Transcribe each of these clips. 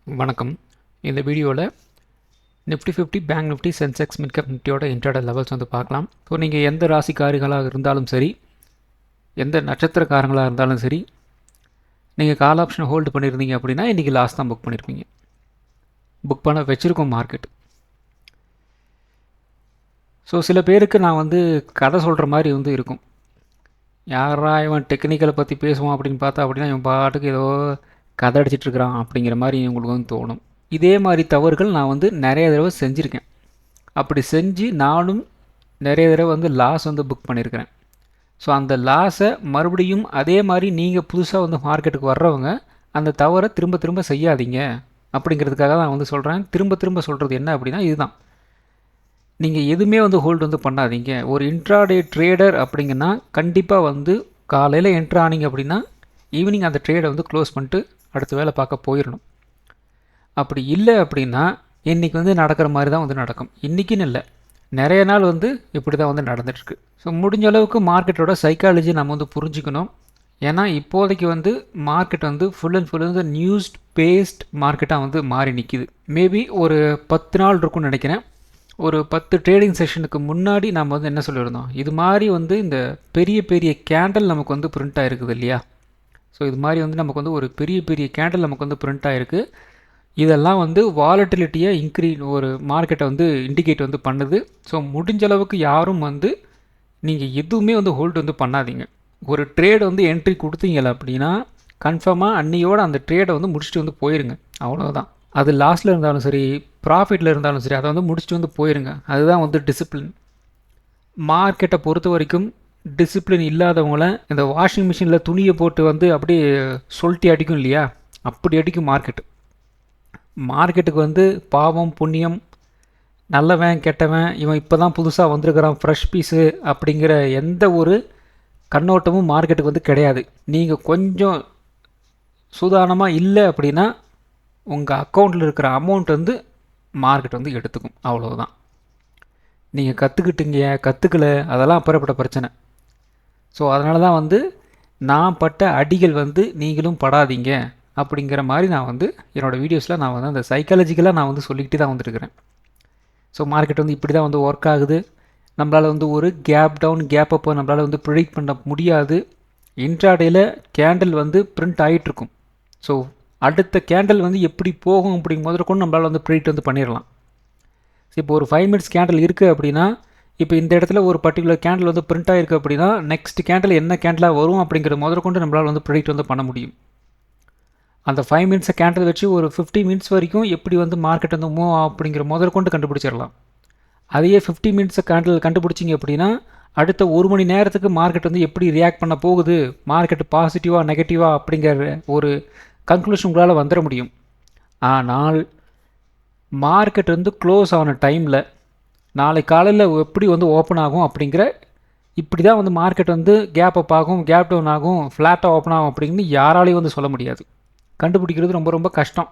வணக்கம். இந்த வீடியோவில் Nifty 50 bank Nifty Sensex midcap நிஃப்டியோட இன்ட்ராடே லெவல்ஸ் வந்து பார்க்கலாம். ஸோ நீங்கள் எந்த ராசிக்காரர்களாக இருந்தாலும் சரி, எந்த நட்சத்திரக்காரங்களாக இருந்தாலும் சரி, நீங்கள் கால் ஆப்ஷன் ஹோல்டு பண்ணியிருந்தீங்க அப்படின்னா இன்றைக்கி லாஸ் தான் புக் பண்ணியிருப்பீங்க. புக் பண்ண வச்சுருக்கோம் மார்க்கெட். ஸோ சில பேருக்கு நான் வந்து கதை சொல்கிற மாதிரி வந்து இருக்கும். யாரா இவன் டெக்னிக்கலை பற்றி பேசுவான் அப்படின்னு பார்த்தா அப்படின்னா இவன் பாட்டுக்கு ஏதோ கதை அடிச்சிட்ருக்கிறான் அப்படிங்கிற மாதிரி உங்களுக்கு வந்து தோணும். இதே மாதிரி தவறுகள் நான் வந்து நிறைய தடவை செஞ்சுருக்கேன். அப்படி செஞ்சு நானும் நிறைய தடவை வந்து லாஸ் வந்து புக் பண்ணியிருக்கிறேன். ஸோ அந்த லாஸை மறுபடியும் அதே மாதிரி நீங்கள் புதுசாக வந்து மார்க்கெட்டுக்கு வர்றவங்க அந்த தவறை திரும்ப திரும்ப செய்யாதீங்க அப்படிங்கிறதுக்காக தான் வந்து சொல்கிறேன். திரும்ப திரும்ப சொல்கிறது என்ன அப்படின்னா இதுதான், நீங்கள் எதுவுமே வந்து ஹோல்டு வந்து பண்ணாதீங்க. ஒரு இன்ட்ராடே ட்ரேடர் அப்படிங்கன்னா கண்டிப்பாக வந்து காலையில் என்ட்ரு ஆனீங்க அப்படின்னா ஈவினிங் அந்த ட்ரேடை வந்து க்ளோஸ் பண்ணிட்டு அடுத்த வேலை பார்க்க போயிடணும். அப்படி இல்லை அப்படின்னா இன்றைக்கி வந்து நடக்கிற மாதிரி தான் வந்து நடக்கும். இன்றைக்கின்னு இல்லை, நிறைய நாள் வந்து இப்படி தான் வந்து நடந்துகிட்ருக்கு. ஸோ முடிஞ்ச அளவுக்கு மார்க்கெட்டோட சைக்காலஜி நம்ம வந்து புரிஞ்சுக்கணும். ஏன்னா இப்போதைக்கு வந்து மார்க்கெட் வந்து ஃபுல் அண்ட் ஃபுல் வந்து நியூஸ் பேஸ்ட் மார்க்கெட்டாக வந்து மாறி நிற்கிது. மேபி ஒரு 10 நாள் இருக்கும்னு நினைக்கிறேன். ஒரு 10 ட்ரேடிங் செஷனுக்கு முன்னாடி நம்ம வந்து என்ன சொல்லியிருந்தோம், இது மாதிரி வந்து இந்த பெரிய பெரிய கேண்டில் நமக்கு வந்து பிரிண்ட் ஆகிருக்குது இல்லையா. ஸோ இது மாதிரி வந்து நமக்கு வந்து ஒரு பெரிய பெரிய கேண்டில் நமக்கு வந்து பிரிண்ட் ஆகிருக்கு. இதெல்லாம் வந்து வாலட்டிலிட்டியை ஒரு மார்க்கெட்டை வந்து இண்டிகேட் வந்து பண்ணுது. ஸோ முடிஞ்ச அளவுக்கு யாரும் வந்து நீங்கள் எதுவுமே வந்து ஹோல்டு வந்து பண்ணாதீங்க. ஒரு ட்ரேட் வந்து என்ட்ரி கொடுத்தீங்க அப்படின்னா கன்ஃபார்மாக அன்னையோட அந்த ட்ரேடை வந்து முடிச்சுட்டு வந்து போயிருங்க. அவ்வளோதான். அது லாஸில் இருந்தாலும் சரி, ப்ராஃபிட்டில் இருந்தாலும் சரி, அதை வந்து முடிச்சுட்டு வந்து போயிருங்க. அதுதான் வந்து டிசிப்ளின். மார்க்கெட்டை பொறுத்த வரைக்கும் டிசிப்ளின் இல்லாதவங்கள இந்த வாஷிங் மிஷினில் துணியை போட்டு வந்து அப்படியே சொல்லிட்டு அடிக்கும் இல்லையா, அப்படி அடிக்கும் மார்க்கெட்டு. மார்க்கெட்டுக்கு வந்து பாவம் புண்ணியம், நல்லவன் கெட்டவன், இவன் இப்போ தான் புதுசாக வந்திருக்கிறான் ஃப்ரெஷ் பீஸு அப்படிங்கிற எந்த ஒரு கண்ணோட்டமும் மார்க்கெட்டுக்கு வந்து கிடையாது. நீங்கள் கொஞ்சம் சூதானமாக இல்லை அப்படின்னா உங்கள் அக்கௌண்ட்டில் இருக்கிற அமௌண்ட் வந்து மார்க்கெட் வந்து எடுத்துக்கும். அவ்வளோதான். நீங்கள் கற்றுக்கிட்டீங்க கற்றுக்கல அதெல்லாம் அப்புறப்பட்ட பிரச்சனை. ஸோ அதனால தான் வந்து நான் பட்ட அடிகள் வந்து நீங்களும் படாதீங்க அப்படிங்கிற மாதிரி நான் வந்து என்னோடய வீடியோஸில் நான் வந்து அந்த சைக்காலஜிக்கலாக நான் வந்து சொல்லிக்கிட்டு தான் வந்துருக்கிறேன். ஸோ மார்க்கெட் வந்து இப்படி தான் வந்து ஒர்க் ஆகுது. நம்மளால் வந்து ஒரு கேப் டவுன் கேப் அப்போ நம்மளால் வந்து ப்ரிடிக்ட் பண்ண முடியாது. இன்ட்ராடேயில் கேண்டில் வந்து பிரிண்ட் ஆகிட்டுருக்கும். ஸோ அடுத்த கேண்டில் வந்து எப்படி போகும் அப்படிங்கும் முதற்கொண்டு நம்மளால் வந்து ப்ரிடிக்ட் வந்து பண்ணிடலாம். இப்போ ஒரு 5 மினிட்ஸ் கேண்டில் இருக்குது அப்படின்னா இப்போ இந்த இடத்துல ஒரு பர்டிகுலர் கேண்டில் வந்து பிரிண்ட் ஆகிருக்கு அப்படின்னா நெக்ஸ்ட் கேண்டில் என்ன கேண்டிலாக வரும் அப்படிங்கிற முதற்கொண்டு நம்மளால் வந்து ப்ரிடிக்ட் வந்து பண்ண முடியும். அந்த 5 மினிட்ஸை கேண்டில் வச்சு ஒரு 50 மினிட்ஸ் வரைக்கும் எப்படி வந்து மார்க்கெட் வந்து மூவ் அப்படிங்கிற முதற்கொண்டு கண்டுபிடிச்சிடலாம். அதையே 50 மினிட்ஸை கேண்டில் கண்டுபிடிச்சிங்க அப்படின்னா அடுத்த 1 மணி நேரத்துக்கு மார்க்கெட் வந்து எப்படி ரியாக்ட் பண்ண போகுது, மார்க்கெட் பாசிட்டிவாக நெகட்டிவாக அப்படிங்கிற ஒரு கன்க்ளூஷன் உங்களால் வந்துட முடியும். ஆனால் மார்க்கெட் வந்து க்ளோஸ் ஆன டைமில் நாளை காலையில் எப்படி வந்து ஓப்பன் ஆகும் அப்படிங்கிற இப்படி தான் வந்து மார்க்கெட் வந்து கேப் அப் ஆகும், கேப் டவுன் ஆகும், ஃப்ளாட்டாக ஓப்பன் ஆகும் அப்படின்னு யாராலையும் வந்து சொல்ல முடியாது. கண்டுபிடிக்கிறது ரொம்ப ரொம்ப கஷ்டம்.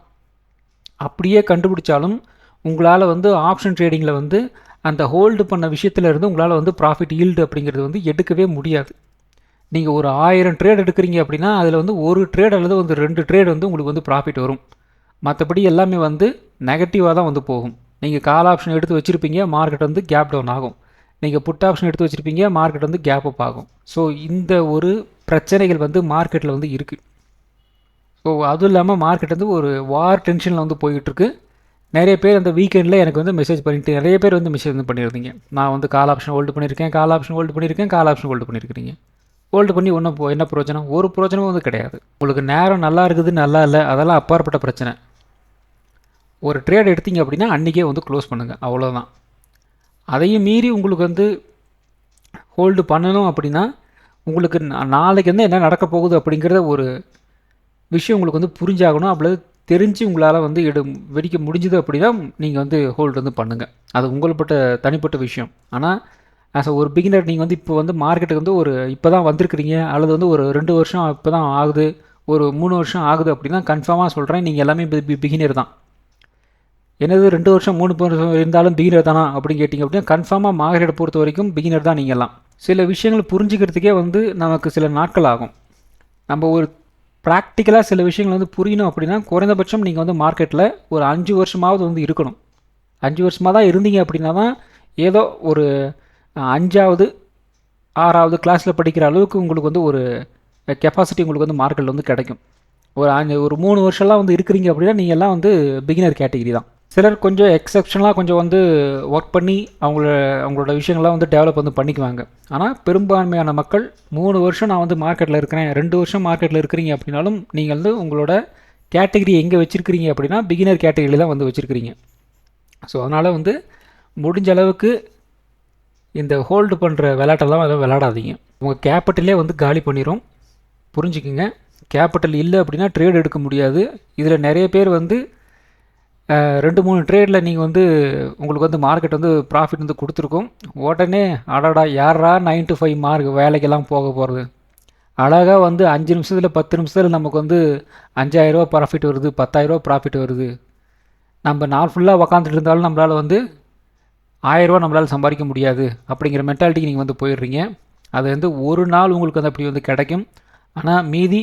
அப்படியே கண்டுபிடிச்சாலும் உங்களால் வந்து ஆப்ஷன் ட்ரேடிங்கில் வந்து அந்த ஹோல்டு பண்ண விஷயத்தில் இருந்து உங்களால் வந்து ப்ராஃபிட் ஈல்டு அப்படிங்கிறது வந்து எடுக்கவே முடியாது. நீங்கள் ஒரு 1000 ட்ரேட் எடுக்கிறீங்க அப்படின்னா அதில் வந்து ஒரு ட்ரேட் அல்லது வந்து 2 ட்ரேட் வந்து உங்களுக்கு வந்து ப்ராஃபிட் வரும். மற்றபடி எல்லாமே வந்து நெகட்டிவாக தான் வந்து போகும். நீங்கள் கால் ஆப்ஷன் எடுத்து வச்சுருப்பீங்க, மார்க்கெட் வந்து கேப் டவுன் ஆகும். நீங்கள் புட் ஆப்ஷன் எடுத்து வச்சுருப்பீங்க, மார்க்கெட் வந்து கேப் அப் ஆகும். ஸோ இந்த ஒரு பிரச்சனைகள் வந்து மார்க்கெட்டில் வந்து இருக்குது. ஸோ அதுவும் இல்லாமல் மார்க்கெட் வந்து ஒரு வார் டென்ஷனில் வந்து போய்கிட்டுருக்கு. நிறைய பேர் அந்த வீக்கெண்டில் எனக்கு வந்து மெசேஜ் பண்ணிட்டு நிறைய பேர் வந்து மெசேஜ் வந்து பண்ணியிருந்தீங்க. நான் வந்து கால் ஆப்ஷன் ஹோல்டு பண்ணியிருக்கேன், கால் ஆப்ஷன் ஹோல்டு பண்ணியிருக்கேன், கால் ஆப்ஷன் ஹோல்டு பண்ணியிருக்கிறீங்க. ஹோல்டு பண்ணி என்ன பிரயோஜனம்? ஒரு பிரயோஜனமும் வந்து கிடையாது. உங்களுக்கு நேரம் நல்லா இருக்குது நல்லா இல்லை அதெல்லாம் அப்பாற்பட்ட பிரச்சனை. ஒரு ட்ரேட் எடுத்தீங்க அப்படின்னா அன்றைக்கே வந்து க்ளோஸ் பண்ணுங்கள், அவ்வளோதான். அதையும் மீறி உங்களுக்கு வந்து ஹோல்டு பண்ணணும் அப்படின்னா உங்களுக்கு நாளைக்கு வந்து என்ன நடக்க போகுது அப்படிங்கிறத ஒரு விஷயம் உங்களுக்கு வந்து புரிஞ்சாகணும். அப்படி தெரிஞ்சு உங்களால் வந்து வெடிக்க முடிஞ்சுது அப்படின்னா நீங்கள் வந்து ஹோல்டு வந்து பண்ணுங்கள். அது உங்கள்பட்ட தனிப்பட்ட விஷயம். ஆனால் ஆஸ் ஒரு பிகினர் நீங்கள் வந்து இப்போ வந்து மார்க்கெட்டுக்கு வந்து ஒரு இப்போ தான் வந்திருக்கிறீங்க அல்லது வந்து ஒரு 2 வருஷம் இப்போ தான் ஆகுது, ஒரு 3 வருஷம் ஆகுது அப்படின்னா கன்ஃபார்மாக சொல்கிறேன் நீங்கள் எல்லாமே பிகினர் தான். என்னது 2 வருஷம் 3 வருஷம் இருந்தாலும் பிகினர் தானா அப்படின்னு கேட்டிங்க அப்படின்னா கன்ஃபார்மாக மார்க்கெட்டை பொறுத்த வரைக்கும் பிகினர் தான் நீங்கள்லாம். சில விஷயங்கள் புரிஞ்சுக்கிறதுக்கே வந்து நமக்கு சில நாட்கள் ஆகும். நம்ம ஒரு ப்ராக்டிக்கலாக சில விஷயங்கள் வந்து புரியணும் அப்படின்னா குறைந்தபட்சம் நீங்கள் வந்து மார்க்கெட்டில் ஒரு 5 வருஷமாவது வந்து இருக்கணும். 5 வருஷமாக தான் இருந்தீங்க அப்படின்னா தான் ஏதோ ஒரு 5வது 6வது கிளாஸில் படிக்கிற அளவுக்கு உங்களுக்கு வந்து ஒரு கெப்பாசிட்டி உங்களுக்கு வந்து மார்க்கெட்டில் வந்து கிடைக்கும். ஒரு 3 வருஷம்லாம் வந்து இருக்கிறீங்க அப்படின்னா நீங்கள் எல்லாம் வந்து பிகினர் கேட்டகிரி தான். சிலர் கொஞ்சம் எக்ஸப்ஷனலாக கொஞ்சம் வந்து ஒர்க் பண்ணி அவங்களோட விஷயங்கள்லாம் வந்து டெவலப் வந்து பண்ணிக்குவாங்க. ஆனால் பெரும்பான்மையான மக்கள் 3 வருஷம் நான் வந்து மார்க்கெட்டில் இருக்கிறேன், 2 வருஷம் மார்க்கெட்டில் இருக்கிறீங்க அப்படின்னாலும் நீங்கள் வந்து உங்களோட கேட்டகிரி எங்கே வச்சுருக்கிறீங்க அப்படின்னா பிகினர் கேட்டகிரியில் தான் வந்து வச்சுருக்கிறீங்க. ஸோ அதனால் வந்து முடிஞ்ச அளவுக்கு இந்த ஹோல்டு பண்ணுற விளையாட்டெல்லாம் அதெல்லாம் விளையாடாதீங்க. உங்கள் கேபிட்டலே வந்து காலி பண்ணிடும். புரிஞ்சுக்குங்க. கேபிட்டல் இல்லை அப்படின்னா ட்ரேட் எடுக்க முடியாது. இதில் நிறைய பேர் வந்து 2-3 ட்ரேடில் நீங்கள் வந்து உங்களுக்கு வந்து மார்க்கெட் வந்து ப்ராஃபிட் வந்து கொடுத்துருக்கோம். உடனே அடடா யாரா 9 to 5 மார்க் வேலைக்கெல்லாம் போக போகிறது, அழகாக வந்து 5 நிமிஷத்தில் 10 நிமிஷத்தில் நமக்கு வந்து 5000 ப்ராஃபிட் வருது, 10,000 ப்ராஃபிட் வருது, நம்ம நாள் ஃபுல்லாக உக்காந்துட்டு இருந்தாலும் நம்மளால் வந்து 1000 நம்மளால் சம்பாதிக்க முடியாது அப்படிங்கிற மென்டாலிட்டிக்கு நீங்கள் வந்து போயிடுறீங்க. அது வந்து ஒரு நாள் உங்களுக்கு வந்து அப்படி வந்து கிடைக்கும். ஆனால் மீதி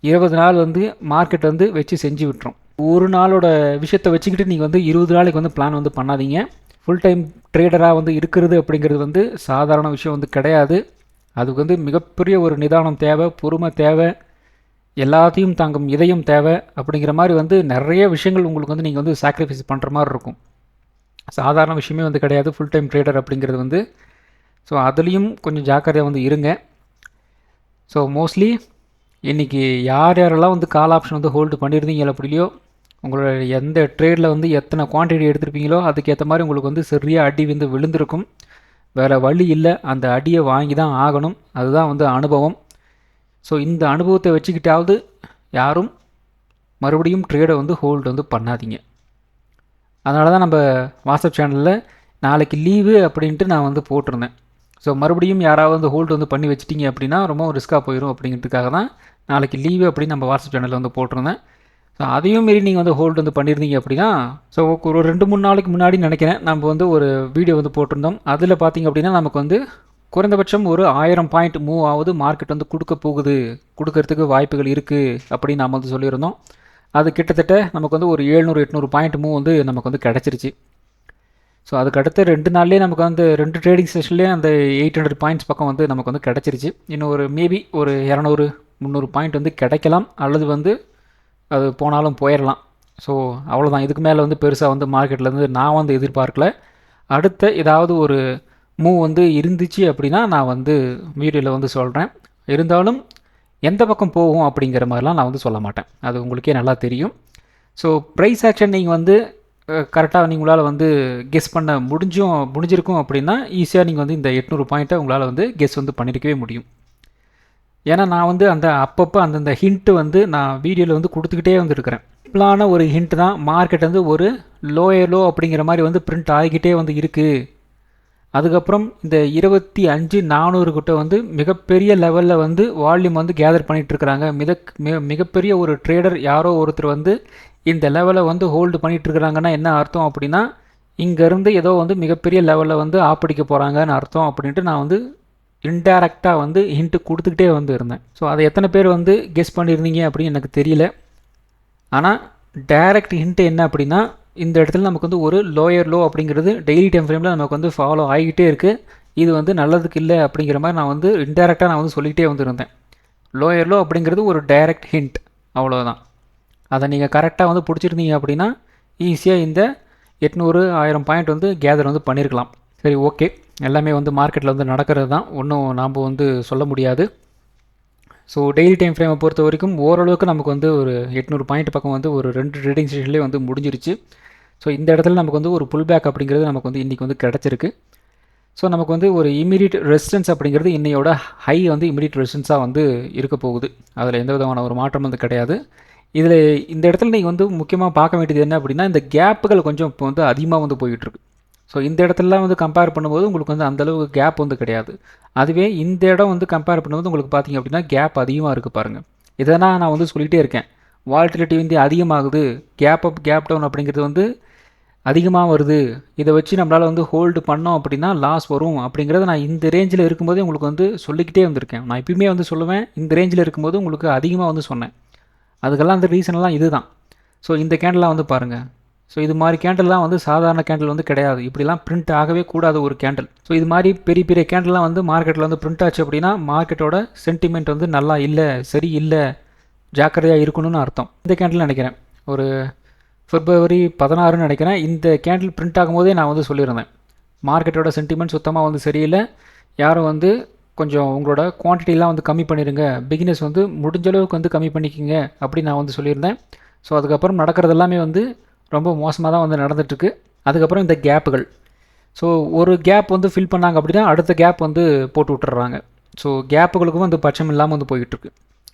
20 நாள் வந்து மார்க்கெட் வந்து வச்சு செஞ்சு விட்டுரும். ஒரு நாளோட விஷயத்தை வச்சுக்கிட்டு நீங்கள் வந்து 20 நாளைக்கு வந்து பிளான் வந்து பண்ணாதீங்க. ஃபுல் டைம் ட்ரேடராக வந்து இருக்கிறது அப்படிங்கிறது வந்து சாதாரண விஷயம் வந்து கிடையாது. அதுக்கு வந்து மிகப்பெரிய ஒரு நிதானம் தேவை, பொறுமை தேவை, எல்லாத்தையும் தாங்கும் இதயம் தேவை. அப்படிங்கிற மாதிரி வந்து நிறைய விஷயங்கள் உங்களுக்கு வந்து நீங்கள் வந்து சாக்ரிஃபைஸ் பண்ணுற மாதிரி இருக்கும். சாதாரண விஷயமே வந்து கிடையாது ஃபுல் டைம் ட்ரேடர் அப்படிங்கிறது வந்து. ஸோ அதுலேயும் கொஞ்சம் ஜாக்கிரதையாக வந்து இருங்க. ஸோ மோஸ்ட்லி இன்றைக்கி யாரெல்லாம் வந்து கால் ஆப்ஷன் வந்து ஹோல்டு பண்ணியிருந்தீங்களோ அப்படிலையோ, உங்களோட எந்த ட்ரேடில் வந்து எத்தனை குவான்டிட்டி எடுத்திருப்பீங்களோ அதுக்கேற்ற மாதிரி உங்களுக்கு வந்து சரியாக அடி வந்து விழுந்திருக்கும். வேறு வழி இல்லை, அந்த அடியை வாங்கி தான் ஆகணும். அதுதான் வந்து அனுபவம். ஸோ இந்த அனுபவத்தை வச்சுக்கிட்டாவது யாரும் மறுபடியும் ட்ரேடை வந்து ஹோல்டு வந்து பண்ணாதீங்க. அதனால தான் நம்ம வாட்ஸ்அப் சேனலில் நாளைக்கு லீவு அப்படின்ட்டு நான் வந்து போட்டிருந்தேன். ஸோ மறுபடியும் யாராவது வந்து ஹோல்டு வந்து பண்ணி வச்சிட்டிங்க அப்படின்னா ரொம்ப ரிஸ்க்காக போயிடும் அப்படிங்கிறதுக்காக தான் நாளைக்கு லீவு அப்படின்னு நம்ம வாட்ஸ்அப் சேனலில் வந்து போட்டிருந்தேன். ஸோ அதையும் மீறி நீங்கள் வந்து ஹோல்டு வந்து பண்ணியிருந்தீங்க அப்படின்னா, ஸோ ஒரு 2-3 நாளைக்கு முன்னாடி நினைக்கிறேன் நம்ம வந்து ஒரு வீடியோ வந்து போட்டிருந்தோம். அதில் பார்த்திங்க அப்படின்னா நமக்கு வந்து குறைந்தபட்சம் ஒரு 1000 பாயிண்ட் மூவ் ஆகுது மார்க்கெட் வந்து கொடுக்கறதுக்கு வாய்ப்புகள் இருக்குது அப்படின்னு நாம் வந்து சொல்லியிருந்தோம். அது கிட்டத்தட்ட நமக்கு வந்து ஒரு 700-800 பாயிண்ட் மூவ் வந்து நமக்கு வந்து கிடச்சிருச்சு. ஸோ அதுக்கடுத்து 2 நாள்லேயே நமக்கு வந்து 2 ட்ரேடிங் செஷன்லேயே அந்த 800 பாயிண்ட்ஸ் பக்கம் வந்து நமக்கு வந்து கிடச்சிருச்சு. இன்னும் ஒரு மேபி ஒரு 200-300 பாயிண்ட் வந்து கிடைக்கலாம், அல்லது வந்து அது போனாலும் போயிடலாம். ஸோ அவ்வளோதான். இதுக்கு மேலே வந்து பெருசாக வந்து மார்க்கெட்லேருந்து நான் வந்து எதிர்பார்க்கல. அடுத்த ஏதாவது ஒரு மூவ் வந்து இருந்துச்சு அப்படின்னா நான் வந்து வீடியோவில் வந்து சொல்கிறேன். இருந்தாலும் எந்த பக்கம் போகும் அப்படிங்கிற மாதிரிலாம் நான் வந்து சொல்ல மாட்டேன். அது உங்களுக்கே நல்லா தெரியும். ஸோ ப்ரைஸ் ஆக்ஷன் நீங்கள் வந்து கரெக்டாக நீங்களால் வந்து கெஸ் பண்ண முடிஞ்சிருக்கும் அப்படின்னா ஈஸியாக நீங்கள் வந்து இந்த 800 பாயிண்ட்டை உங்களால் வந்து கெஸ் வந்து பண்ணியிருக்கவே முடியும். ஏன்னா நான் வந்து அப்பப்போ அந்தந்த ஹிண்ட்டு வந்து நான் வீடியோவில் வந்து கொடுத்துக்கிட்டே வந்துருக்கிறேன். சிம்பிளான ஒரு ஹிண்ட் தான். மார்க்கெட் வந்து ஒரு லோ அப்படிங்கிற மாதிரி வந்து பிரிண்ட் ஆகிக்கிட்டே வந்து இருக்குது. அதுக்கப்புறம் இந்த 25,400 கிட்ட வந்து மிகப்பெரிய லெவலில் வந்து வால்யூம் வந்து கேதர் பண்ணிகிட்ருக்குறாங்க. மிகப்பெரிய ஒரு ட்ரேடர் யாரோ ஒருத்தர் வந்து இந்த லெவலை வந்து ஹோல்டு பண்ணிகிட்ருக்குறாங்கன்னா என்ன அர்த்தம் அப்படின்னா, இங்கேருந்து ஏதோ வந்து மிகப்பெரிய லெவலில் வந்து ஆப்படிக்க போகிறாங்கன்னு அர்த்தம் அப்படின்ட்டு நான் வந்து இன்டைரக்டாக வந்து ஹிண்ட்டு கொடுத்துக்கிட்டே வந்து இருந்தேன். ஸோ அதை எத்தனை பேர் வந்து கெஸ் பண்ணியிருந்தீங்க அப்படின்னு எனக்கு தெரியல. ஆனால் டைரக்ட் ஹிண்ட்டு என்ன அப்படின்னா, இந்த இடத்துல நமக்கு வந்து ஒரு லோ அப்படிங்கிறது டெய்லி டைம் ஃப்ரேமில் நமக்கு வந்து ஃபாலோ ஆகிக்கிட்டே இருக்குது. இது வந்து நல்லதுக்கு இல்லை அப்படிங்கிற மாதிரி நான் வந்து இன்டைரக்டாக நான் வந்து சொல்லிக்கிட்டே வந்துருந்தேன். லோ அப்படிங்கிறது ஒரு டைரக்ட் ஹிண்ட், அவ்வளோதான். அதை நீங்கள் கரெக்டாக வந்து பிடிச்சிருந்தீங்க அப்படின்னா ஈஸியாக இந்த 800-1000 பாயிண்ட் வந்து கேதர் வந்து பண்ணியிருக்கலாம். சரி, ஓகே. எல்லாமே வந்து மார்க்கெட்டில் வந்து நடக்கிறது தான், ஒன்றும் நாம் வந்து சொல்ல முடியாது. ஸோ டெய்லி டைம் ஃப்ரேமை பொறுத்த வரைக்கும் ஓரளவுக்கு நமக்கு வந்து ஒரு 800 பாயிண்ட் பக்கம் வந்து ஒரு 2 ட்ரேடிங் செஷன்லேயே வந்து முடிஞ்சிருச்சு. ஸோ இந்த இடத்துல நமக்கு வந்து ஒரு புல் பேக் அப்படிங்கிறது நமக்கு வந்து இன்றைக்கி வந்து கிடச்சிருக்கு. ஸோ நமக்கு வந்து ஒரு இமீடியட் ரெசிஸ்டன்ஸ் அப்படிங்கிறது இன்னையோட ஹை வந்து இமீடியட் ரெசிஸ்டன்ஸாக வந்து இருக்க போகுது. அதில் எந்த விதமான ஒரு மாற்றம் வந்து கிடையாது. இதில் இந்த இடத்துல நீங்கள் வந்து முக்கியமாக பார்க்க வேண்டியது என்ன அப்படின்னா, இந்த கேப்புகள் கொஞ்சம் இப்போ வந்து அதிகமாக வந்து போயிட்டுருக்கு. ஸோ இந்த இடத்துலலாம் வந்து கம்பேர் பண்ணும்போது உங்களுக்கு வந்து அந்தளவுக்கு கேப் வந்து கிடையாது. அதுவே இந்த இடம் வந்து கம்பேர் பண்ணும்போது உங்களுக்கு பார்த்திங்க அப்படின்னா கேப் அதிகமாக இருக்குது பாருங்கள். இதெல்லாம் நான் வந்து சொல்லிகிட்டே இருக்கேன். வால்டிலிட்டி வந்து அதிகமாகுது, கேப் அப் கேப் டவுன் அப்படிங்கிறது வந்து அதிகமாக வருது, இதை வச்சு நம்மளால் வந்து ஹோல்டு பண்ணோம் அப்படின்னா லாஸ் வரும் அப்படிங்கிறத நான் இந்த ரேஞ்சில் இருக்கும்போது உங்களுக்கு வந்து சொல்லிக்கிட்டே வந்திருக்கேன். நான் எப்பயுமே வந்து சொல்லுவேன், இந்த ரேஞ்சில் இருக்கும்போது உங்களுக்கு அதிகமாக வந்து சொன்னேன். அதுக்கெல்லாம் அந்த ரீசன்லாம் இது தான். ஸோ இந்த கேண்டல்லாம் வந்து பாருங்கள். ஸோ இது மாதிரி கேண்டல்லாம் வந்து சாதாரண கேண்டில் வந்து கிடையாது. இப்படிலாம் பிரிண்ட் ஆகவே கூடாது ஒரு கேண்டில். ஸோ இது மாதிரி பெரிய பெரிய கேண்டல்லாம் வந்து மார்க்கெட்டில் வந்து பிரிண்ட் ஆச்சு அப்படின்னா மார்க்கெட்டோட சென்டிமெண்ட் வந்து நல்லா இல்லை, சரி இல்லை, ஜாக்கிரதையாக இருக்கணும்னு அர்த்தம். இந்த கேண்டில் நினைக்கிறேன் ஒரு February 16 நினைக்கிறேன், இந்த கேண்டில் பிரிண்ட் ஆகும்போதே நான் வந்து சொல்லியிருந்தேன் மார்க்கெட்டோட சென்டிமெண்ட் சுத்தமாக வந்து சரியில்லை, யாரும் வந்து கொஞ்சம் உங்களோட குவான்டிட்டிலாம் வந்து கம்மி பண்ணிடுங்க, பிகினஸ் வந்து முடிஞ்ச அளவுக்கு வந்து கம்மி பண்ணிக்கிங்க அப்படி நான் வந்து சொல்லியிருந்தேன். ஸோ அதுக்கப்புறம் நடக்கிறது எல்லாமே வந்து ரொம்ப மோசமாக தான் வந்து நடந்துகிட்ருக்கு. அதுக்கப்புறம் இந்த கேப்புகள், ஸோ ஒரு கேப் வந்து ஃபில் பண்ணாங்க அப்படின்னா அடுத்த கேப் வந்து போட்டு விட்டுறாங்க. ஸோ கேப்புகளுக்கும் வந்து பட்சம் இல்லாமல் வந்து போயிட்டுருக்கு.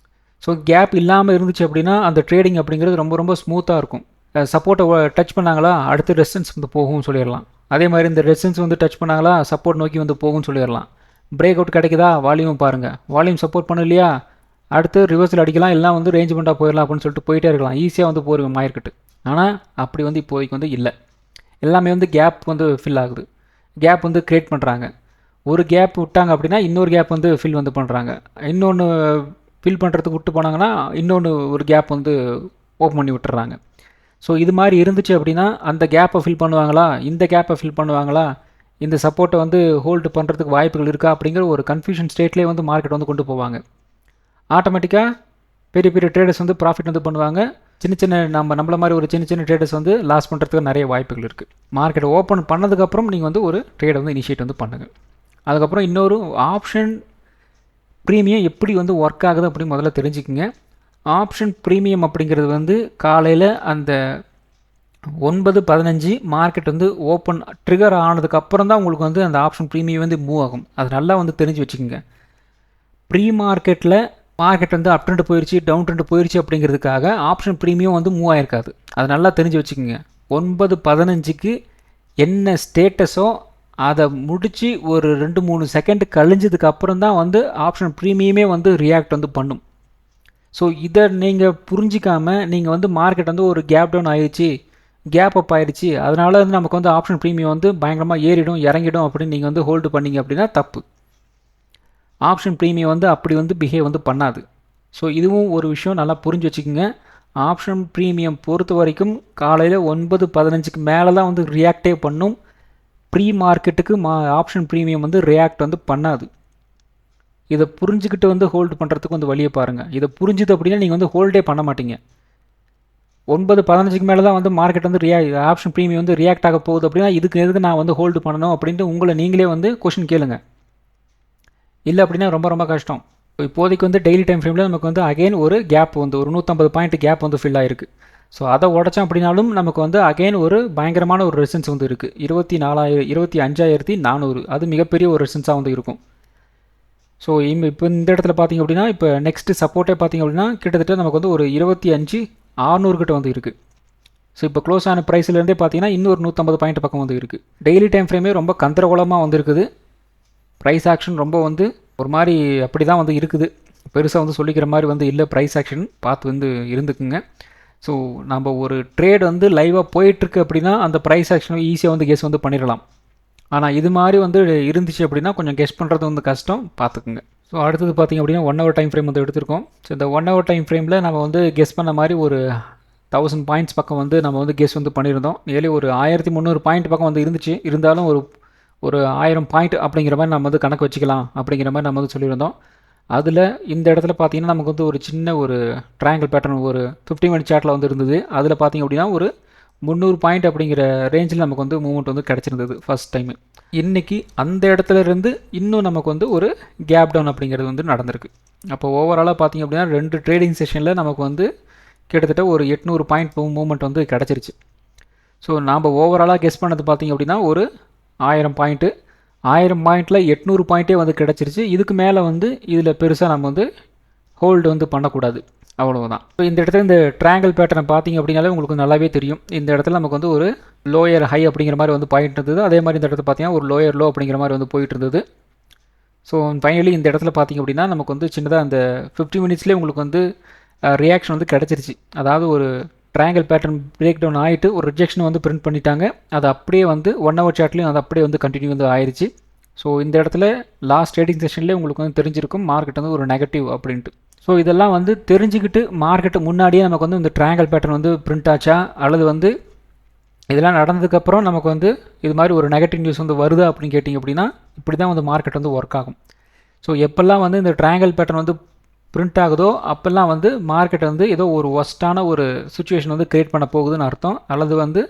ஸோ கேப் இல்லாமல் இருந்துச்சு அப்படின்னா அந்த ட்ரேடிங் அப்படிங்கிறது ரொம்ப ரொம்ப ஸ்மூத்தாக இருக்கும். சப்போர்ட்டை டச் பண்ணாங்களா அடுத்து ரெசிஸ்டன்ஸ் வந்து போகும்னு சொல்லிடலாம். அதே மாதிரி இந்த ரெசிஸ்டன்ஸ் வந்து டச் பண்ணாங்களா சப்போர்ட் நோக்கி வந்து போகும்னு சொல்லிடலாம். பிரேக் அவுட் கிடைக்குதா வால்யூம் பாருங்கள், வால்யூம் சப்போர்ட் பண்ணு இல்லையா, அடுத்து ரிவர்ஸில் அடிக்கலாம், எல்லாம் வந்து ரேஞ்ச்மெண்ட்டாக போயிடலாம் அப்படின்னு சொல்லிட்டு போயிட்டே இருக்கலாம், ஈஸியாக வந்து போயிருங்க மார்க்கெட்டு. ஆனால் அப்படி வந்து இப்போதைக்கு வந்து இல்லை, எல்லாமே வந்து கேப் வந்து ஃபில் ஆகுது, கேப் வந்து க்ரியேட் பண்ணுறாங்க. ஒரு கேப் விட்டாங்க அப்படின்னா இன்னொரு கேப் வந்து ஃபில் வந்து பண்ணுறாங்க, இன்னொன்று ஃபில் பண்ணுறதுக்கு விட்டு போனாங்கன்னா இன்னொன்று ஒரு கேப் வந்து ஓப்பன் பண்ணி விட்டுறாங்க. ஸோ இது மாதிரி இருந்துச்சு அப்படின்னா அந்த கேப்பை ஃபில் பண்ணுவாங்களா, இந்த கேப்பை ஃபில் பண்ணுவாங்களா, இந்த சப்போர்ட்டை வந்து ஹோல்டு பண்ணுறதுக்கு வாய்ப்புகள் இருக்கா அப்படிங்கிற ஒரு கன்ஃபியூஷன் ஸ்டேட்லேயே வந்து மார்க்கெட் வந்து கொண்டு போவாங்க. ஆட்டோமேட்டிக்காக பெரிய பெரிய ட்ரேடர்ஸ் வந்து ப்ராஃபிட் வந்து பண்ணுவாங்க, சின்ன சின்ன நம்மள மாதிரி ஒரு சின்ன சின்ன ட்ரேடர்ஸ் வந்து லாஸ் பண்ணுறதுக்கு நிறைய வாய்ப்புகள் இருக்குது. மார்க்கெட் ஓப்பன் பண்ணதுக்கப்புறம் நீங்கள் வந்து ஒரு ட்ரேடை வந்து இனிஷியேட் வந்து பண்ணுங்கள். அதுக்கப்புறம் இன்னொரு ஆப்ஷன் ப்ரீமியம் எப்படி வந்து ஒர்க் ஆகுது அப்படின்னு முதல்ல தெரிஞ்சுக்குங்க. ஆப்ஷன் ப்ரீமியம் அப்படிங்கிறது வந்து காலையில் அந்த 9:15 மார்க்கெட் வந்து ஓப்பன் ட்ரிகர் ஆனதுக்கப்புறம் தான் உங்களுக்கு வந்து அந்த ஆப்ஷன் ப்ரீமியம் வந்து மூவ் ஆகும். அது நல்லா வந்து தெரிஞ்சு வச்சுக்கோங்க. ப்ரீ மார்க்கெட்டில் மார்க்கெட் வந்து அப் ட்ரெண்ட் போயிடுச்சு டவுன் ட்ரெண்ட் போயிடுச்சு அப்படிங்கிறதுக்காக ஆப்ஷன் ப்ரீமியம் வந்து மூவ் ஆகிருக்காது. அது நல்லா தெரிஞ்சு வச்சுக்கோங்க. 9:15க்கு என்ன ஸ்டேட்டஸோ அதை முடித்து ஒரு 2-3 செகண்ட் கழிஞ்சதுக்கு அப்புறம் தான் வந்து ஆப்ஷன் ப்ரீமியமே வந்து ரியாக்ட் வந்து பண்ணும். ஸோ இதை நீங்கள் புரிஞ்சிக்காமல் நீங்கள் வந்து மார்க்கெட் வந்து ஒரு கேப் டவுன் ஆயிடுச்சு, கேப் அப் ஆயிடுச்சு, அதனால வந்து நமக்கு வந்து ஆப்ஷன் ப்ரீமியம் வந்து பயங்கரமாக ஏறிடும் இறங்கிடும் அப்படின்னு நீங்கள் வந்து ஹோல்டு பண்ணிங்க அப்படின்னா தப்பு. ஆப்ஷன் ப்ரீமியம் வந்து அப்படி வந்து பிஹேவ் வந்து பண்ணாது. ஸோ இதுவும் ஒரு விஷயம் நல்லா புரிஞ்சு வச்சுக்கோங்க. ஆப்ஷன் ப்ரீமியம் பொறுத்த வரைக்கும் காலையில் 9:15க்கு மேலே தான் வந்து ரியாக்டே பண்ணும். ப்ரீ மார்க்கெட்டுக்கு ஆப்ஷன் ப்ரீமியம் வந்து ரியாக்ட் வந்து பண்ணாது. இதை புரிஞ்சுக்கிட்டு வந்து ஹோல்டு பண்ணுறதுக்கு வந்து வழியை பாருங்கள். இதை புரிஞ்சுது அப்படின்னா நீங்கள் வந்து ஹோல்டே பண்ண மாட்டீங்க. 9:15க்கு மேலே தான் வந்து மார்க்கெட் வந்து ஆப்ஷன் ப்ரீமியம் வந்து ரியாக்ட் ஆக போகுது அப்படின்னா இதுக்கு எதுக்கு நான் வந்து ஹோல்டு பண்ணணும் அப்படின்ட்டு உங்களை நீங்களே வந்து கொஷின் கேளுங்க. இல்லை அப்படின்னா ரொம்ப ரொம்ப கஷ்டம். இப்போதைக்கு வந்து டெய்லி டைம் ஃப்ரேமில் நமக்கு வந்து அகைன் ஒரு கேப் வந்து ஒரு 150 பாயிண்ட் கேப் வந்து ஃபில் ஆகிருக்கு. ஸோ அதை உடச்சோம் அப்படின்னாலும் நமக்கு வந்து அகைன் ஒரு பயங்கரமான ஒரு ரெசிஸ்டன்ஸ் வந்து இருக்குது, 25,400. அது மிகப்பெரிய ஒரு ரெசிஸ்டன்ஸாக வந்து இருக்கும். ஸோ இப்போ இந்த இடத்துல பார்த்திங்க அப்படின்னா இப்போ நெக்ஸ்ட்டு சப்போர்ட்டே பார்த்திங்க அப்படின்னா கிட்டத்தட்ட நமக்கு வந்து ஒரு 25,600 கிட்ட வந்து இருக்குது. ஸோ இப்போ க்ளோஸ் ஆன ப்ரைஸ்லேருந்தே பார்த்தீங்கன்னா இன்னொரு 150 பாயிண்ட் பக்கம் வந்து இருக்குது. டெய்லி டைம் ஃப்ரேமே ரொம்ப கந்தரகோலமாக வந்து இருக்குது. ப்ரைஸ் ஆக்ஷன் ரொம்ப வந்து ஒரு மாதிரி அப்படி தான் வந்து இருக்குது, பெருசாக வந்து சொல்லிக்கிற மாதிரி வந்து இல்லை. ப்ரைஸ் ஆக்ஷன் பார்த்து வந்து இருந்துக்குங்க. ஸோ நம்ம ஒரு ட்ரேட் வந்து லைவாக போயிட்டுருக்கு அப்படின்னா அந்த ப்ரைஸ் ஆக்ஷன் ஈஸியாக வந்து கெஸ் வந்து பண்ணிடலாம். ஆனால் இது மாதிரி வந்து இருந்துச்சு அப்படின்னா கொஞ்சம் கெஸ் பண்ணுறது வந்து கஷ்டம், பார்த்துக்குங்க. ஸோ அடுத்தது பார்த்திங்க அப்படின்னா 1 hour டைம் ஃப்ரேம் வந்து எடுத்திருக்கோம். ஸோ இந்த 1 hour டைம் ஃப்ரேமில் நம்ம வந்து கெஸ் பண்ண மாதிரி ஒரு 1000 பாயிண்ட்ஸ் பக்கம் வந்து நம்ம வந்து கெஸ் வந்து பண்ணியிருந்தோம். நியர்லி ஒரு 1300 பாயிண்ட் பக்கம் வந்து இருந்துச்சு. இருந்தாலும் ஒரு 1000 பாயிண்ட் அப்படிங்கிற மாதிரி நம்ம வந்து கணக்கு வச்சுக்கலாம் அப்படிங்கிற மாதிரி நம்ம வந்து சொல்லியிருந்தோம். அதில் இந்த இடத்துல பார்த்திங்கன்னா நமக்கு வந்து ஒரு சின்ன ஒரு ட்ரையாங்கிள் பேட்டர்ன் ஒரு 50 minute சார்ட்டில் வந்து இருந்தது. அதில் பார்த்திங்க அப்படின்னா ஒரு 300 பாயிண்ட் அப்படிங்கிற ரேஞ்சில் நமக்கு வந்து மூவ்மெண்ட் வந்து கிடச்சிருந்தது ஃபஸ்ட் டைமு. இன்றைக்கி அந்த இடத்துல இருந்து இன்னும் நமக்கு வந்து ஒரு கேப் டவுன் அப்படிங்கிறது வந்து நடந்திருக்கு. அப்போ ஓவராலாக பார்த்திங்க அப்படின்னா 2 ட்ரேடிங் செஷனில் நமக்கு வந்து கிட்டத்தட்ட ஒரு 800 பாயிண்ட் மூவ்மெண்ட் வந்து கிடச்சிருச்சு. ஸோ நாம் ஓவராலாக கெஸ் பண்ணது பார்த்திங்க அப்படின்னா ஒரு 1000 பாயிண்ட்டு, 1000 பாயிண்டில் 800 பாயிண்ட்டே வந்து கிடச்சிருச்சு. இதுக்கு மேலே வந்து இதில் பெருசாக நம்ம வந்து ஹோல்டு வந்து பண்ணக்கூடாது, அவ்வளவுதான். ஸோ இந்த இடத்துல இந்த ட்ரையாங்கிள் பேட்டர்னை பார்த்திங்க அப்படின்னாலே உங்களுக்கு நல்லாவே தெரியும். இந்த இடத்துல நமக்கு வந்து ஒரு லோயர் ஹை அப்படிங்கிற மாதிரி வந்து பாயிண்ட் இருந்தது. அதே மாதிரி இந்த இடத்துல பார்த்திங்கன்னா ஒரு லோயர் லோ அப்படிங்கிற மாதிரி வந்து போயிட்டு இருந்தது. ஸோ ஃபைனலி இந்த இடத்துல பார்த்திங்க அப்படின்னா நமக்கு வந்து சின்னதாக அந்த 50 minutesலேயே உங்களுக்கு வந்து ரியாக்ஷன் வந்து கிடச்சிருச்சு. அதாவது ஒரு ட்ரையாங்கிள் பேட்டர்ன் பிரேக் டவுன் ஆகிட்டு ஒரு ரிஜெக்ஷன் வந்து பிரிண்ட் பண்ணிட்டாங்க. அது அப்படியே வந்து 1 hour சார்ட்லேயும் அது அப்படியே வந்து கண்டினியூ வந்து ஆயிடுச்சு. ஸோ இந்த இடத்துல லாஸ்ட் ட்ரேடிங் செஷன்லேயே உங்களுக்கு வந்து தெரிஞ்சிருக்கும் மார்க்கெட் வந்து ஒரு நெகட்டிவ் அப்படின்ட்டு. ஸோ இதெல்லாம் வந்து தெரிஞ்சுக்கிட்டு மார்க்கெட்டு முன்னாடியே நமக்கு வந்து இந்த ட்ரையாங்கிள் பேட்டர்ன் வந்து பிரிண்ட் ஆச்சா, அல்லது வந்து இதெல்லாம் நடந்ததுக்கப்புறம் நமக்கு வந்து இது மாதிரி ஒரு நெகட்டிவ் நியூஸ் வந்து வருதா அப்படின்னு கேட்டிங்க அப்படின்னா, இப்படி தான் வந்து மார்க்கெட் வந்து ஒர்க் ஆகும். ஸோ எப்போல்லாம் வந்து இந்த ட்ரையாங்கிள் பேட்டர்ன் வந்து பிரிண்ட் ஆகுதோ அப்போல்லாம் வந்து மார்க்கெட் வந்து ஏதோ ஒரு ஒஸ்ட்டான ஒரு சுச்சுவேஷன் வந்து க்ரியேட் பண்ண போகுதுன்னு அர்த்தம், அல்லது வந்து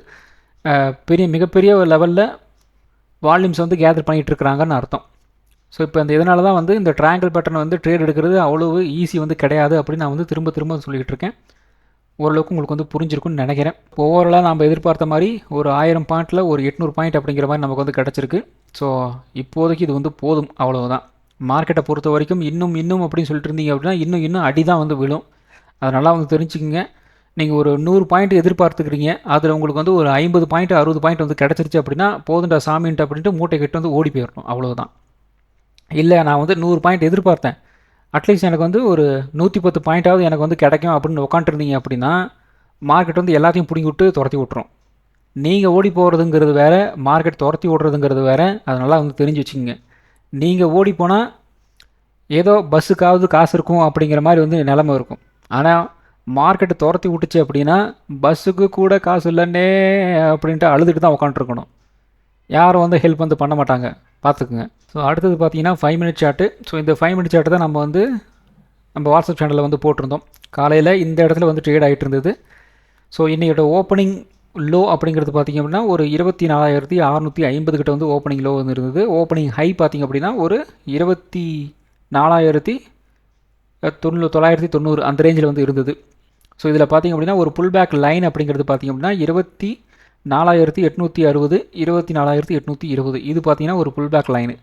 மிகப்பெரிய ஒரு லெவலில் வால்யூம்ஸ் வந்து கேதர் பண்ணிகிட்டு இருக்கிறாங்கன்னு அர்த்தம். ஸோ இப்போ இந்த இதனால தான் வந்து இந்த ட்ரையாங்கிள் பேட்டர்ன் வந்து ட்ரேட் எடுக்கிறது அவ்வளவு ஈஸி வந்து கிடையாது அப்படின்னு நான் வந்து திரும்ப திரும்ப சொல்லிகிட்டு இருக்கேன். ஓரளவுக்கு உங்களுக்கு வந்து புரிஞ்சிருக்குன்னு நினைக்கிறேன். ஓவராலாக நம்ம எதிர்பார்த்த மாதிரி ஒரு 1000 பாயிண்ட்டில் ஒரு 800 பாயிண்ட் அப்படிங்கிற மாதிரி நமக்கு வந்து கிடச்சிருக்கு. ஸோ இப்போதைக்கு இது வந்து போதும், அவ்வளவுதான். மார்க்கெட்டை பொறுத்த வரைக்கும் இன்னும் அப்படின்னு சொல்லிட்டு இருந்தீங்க அப்படின்னா இன்னும் அடி தான் வந்து விழும். அதை நல்லா வந்து தெரிஞ்சுக்குங்க. நீங்கள் ஒரு 100 பாயிண்ட் எதிர்பார்த்துக்கிறீங்க, அதில் உங்களுக்கு வந்து ஒரு 50 பாயிண்ட் 60 பாயிண்ட் வந்து கிடச்சிருச்சு அப்படின்னா போதுண்டா சாமின்ட்டு அப்படின்ட்டு மூட்டை கட்டு வந்து ஓடி போயிடணும், அவ்வளோதான். இல்லை நான் வந்து 100 பாயிண்ட் எதிர்பார்த்தேன், அட்லீஸ்ட் எனக்கு வந்து ஒரு 110 பாயிண்ட்டாவது எனக்கு வந்து கிடைக்கும் அப்படின்னு உட்காந்துருந்தீங்க அப்படின்னா மார்க்கெட் வந்து எல்லாத்தையும் பிடிங்கி விட்டு துரத்தி விட்டுரும். நீங்கள் ஓடி போகிறதுங்கிறது வேறு, மார்க்கெட் துரத்தி விட்றதுங்கிறது வேறு. அதனால வந்து தெரிஞ்சு வச்சுக்கோங்க. நீங்கள் ஓடி போனால் ஏதோ பஸ்ஸுக்காவது காசு இருக்கும் அப்படிங்கிற மாதிரி வந்து நிலமை இருக்கும். ஆனால் மார்க்கெட்டை துரத்தி விட்டுச்சு அப்படின்னா பஸ்ஸுக்கு கூட காசு இல்லைன்னே அப்படின்ட்டு அழுதுட்டு தான் உட்காந்துருக்கணும். யாரும் வந்து ஹெல்ப் வந்து பண்ண மாட்டாங்க, பார்த்துக்குங்க. ஸோ அடுத்தது பார்த்தீங்கன்னா 5 மினிட் சார்ட்டு. ஸோ இந்த 5 மினிட் சார்ட்டு தான் நம்ம வாட்ஸ்அப் சேனலில் வந்து போட்டிருந்தோம். காலையில் இந்த இடத்துல வந்து ட்ரேட் ஆகிட்டு இருந்தது. ஸோ இன்றையோட ஓப்பனிங் லோ அப்படிங்கிறது பார்த்திங்க அப்படின்னா ஒரு 24,650 கிட்ட வந்து ஓப்பனிங் லோ வந்து இருந்தது. ஓப்பனிங் ஹை பார்த்திங்க அப்படின்னா ஒரு 24,990 அந்த ரேஞ்சில் வந்து இருந்தது. ஸோ இதில் பார்த்திங்க அப்படின்னா ஒரு புல் பேக் லைன் அப்படிங்கிறது பார்த்திங்க அப்படின்னா 24,860 24,820 இது பார்த்திங்கன்னா ஒரு புல் பேக் லைனு.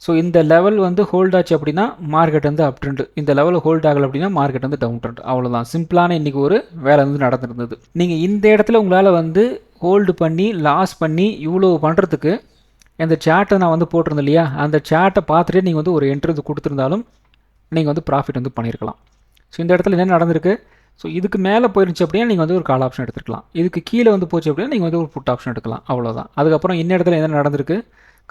ஸோ இந்த லெவல் வந்து ஹோல்ட் ஆச்சு அப்படின்னா மார்க்கெட் வந்து அப் ட்ரெண்டு, இந்த லெவல் ஹோல்ட் ஆகலை அப்படின்னா மார்க்கெட் வந்து டவுன் ட்ரெண்ட். அவ்வளோதான், சிம்பிளான இன்றைக்கி ஒரு வேலை வந்து நடந்துருந்தது. நீங்கள் இந்த இடத்துல உங்களால் வந்து ஹோல்டு பண்ணி லாஸ் பண்ணி இவ்வளோ பண்ணுறதுக்கு இந்த சேட்டை நான் வந்து போட்டிருந்தேன் இல்லையா, அந்த சேட்டை பார்த்துட்டு நீங்கள் வந்து ஒரு என்ட்ரி கொடுத்துருந்தாலும் நீங்கள் வந்து ப்ராஃபிட் வந்து பண்ணியிருக்கலாம். ஸோ இந்த இடத்துல என்ன நடந்திருக்கு, ஸோ இதுக்கு மேலே போயிருந்துச்சு அப்படின்னா நீங்கள் வந்து ஒரு கால் ஆப்ஷன் எடுத்துக்கலாம், இதுக்கு கீழே வந்து போச்சு அப்படின்னா நீங்கள் வந்து ஒரு புட் ஆப்ஷன் எடுக்கலாம், அவ்வளோதான். அதுக்கப்புறம் இந்த இடத்துல என்ன நடந்திருக்கு,